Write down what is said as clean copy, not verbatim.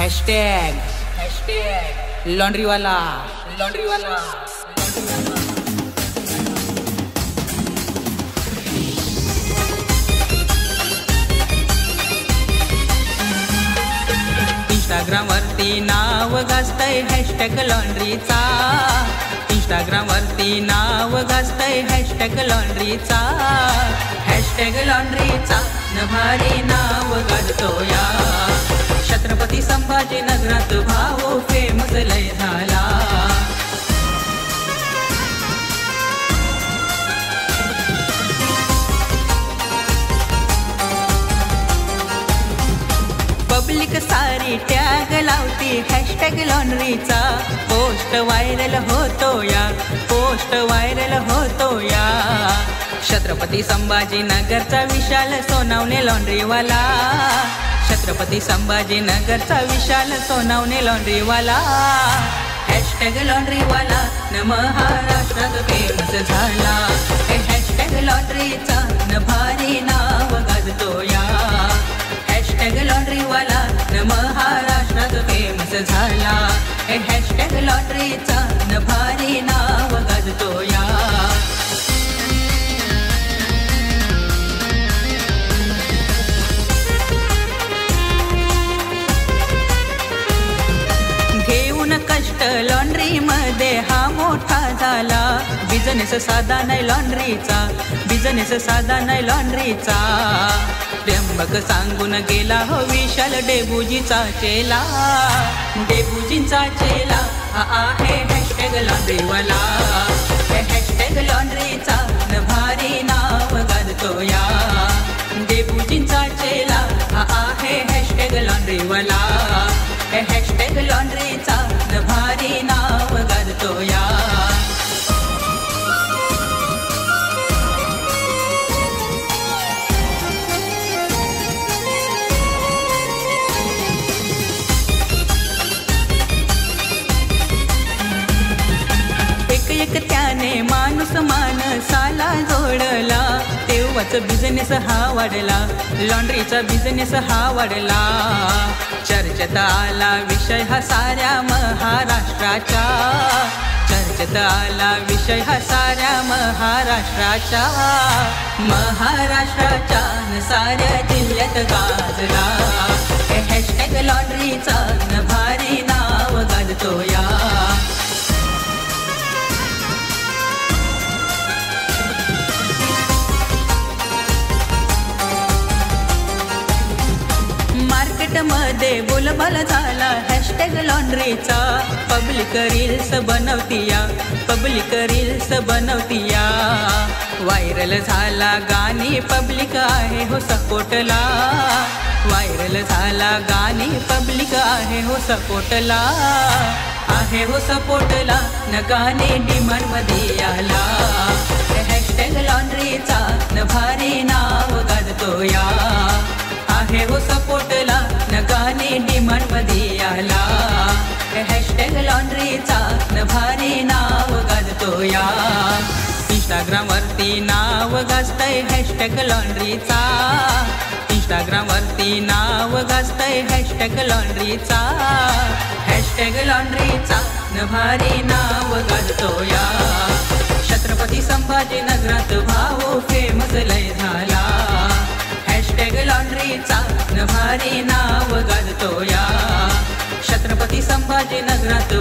Hashtag laundry वाला Instagram वरती नाव गाजतय hashtag लॉन्ड्रीचा. Instagram वरती नाव गाजतय हॅशटॅग लॉन्ड्रीचा. हॅशटॅग लॉन्ड्रीचा भारी नाव गाजतो या. छत्रपती संभाजी नगरात भाऊ फेमस लय झाला. पब्लिक सारी टॅग लावती हॅशटॅग लॉन्ड्रीचा. पोस्ट व्हायरल होतो या, पोस्ट व्हायरल होतो या. छत्रपती संभाजी नगरचा विशाल सोनावणे लॉन्ड्रीवाला. छत्रपती संभाजी नगरचा विशाल सोनावणे लॉन्ड्रीवाला. हॅशटॅग लॉन्ड्रीवाला न महाराष्ट्रात फेमस झाला. हॅशटॅग लॉन्ड्रीचा न भारी नाव गाजतो या. हॅशटॅग लॉन्ड्रीवाला न महाराष्ट्रात फेमस झाला. हॅशटॅग लॉन्ड्रीचा न भारी नाव गाजतो या. कष्ट लॉन्ड्री मध्ये हा मोठा झाला. बिझनेस साधा नाही लॉन्ड्रीचा, बिझनेस साधा नाही लॉन्ड्रीचा. त्र्यंबक सांगून गेला हो विशाल डेबूजीचा चेला. डेबूजींचा चेला हा आहे हॅशटॅग लॉन्ड्रीवाला. हॅशटॅग लॉन्ड्रीचा न भारी नाव गाजतो या. डेबूजींचा चेला हा आहे हॅशटॅग लॉन्ड्रीवाला. हॅशटॅग लॉन्ड्रीचा न भारी नाव गाजतो या. एक त्याने माणूस माणसाला जोडला. तेव्हाच बिझनेस हा वाढला, लॉन्ड्रीचा बिझनेस हा वाढला. चर्चेत आला विषय हा साऱ्या महाराष्ट्राचा. चर्चेत आला विषय हा साऱ्या महाराष्ट्राचा. महाराष्ट्राच्या न साऱ्या जिल्ह्यात गाजला. हॅशटॅग लॉन्ड्रीचा न भारी नाव गाजतो या. मध्ये बोलबाल झाला हॅशटॅग लॉन्ड्रीचा. पब्लिक रील्स बनवतीया, पब्लिक रील्स बनवतीया. व्हायरल झाला गाणी पब्लिक आहे हो सपोर्टला. व्हायरल झाला गाणी पब्लिक आहे हो सपोर्टला. आहे हो सपोर्टला न गाणी डिमांड मध्ये आला. हॅशटॅग लॉन्ड्रीचा न भारी नाव गाजतो या. आहे हो सपोर्टला न गाणी डिमांड मध्ये आला. हॅशटॅग लॉन्ड्रीचा न भारी नाव गाजतो या. इंस्टाग्राम वरती नाव गाजतय हॅशटॅग लॉन्ड्रीचा. इंस्टाग्राम वरती नाव गाजतय हॅशटॅग लॉन्ड्रीचा. हॅशटॅग लॉन्ड्रीचा न भारी नाव गाजतो या. छत्रपती संभाजी नगरात भाऊ फेमस लय झाला. हॅशटॅग लॉन्ड्रीचा न भारी नाव गाजतो या. छत्रपती संभाजी नगरात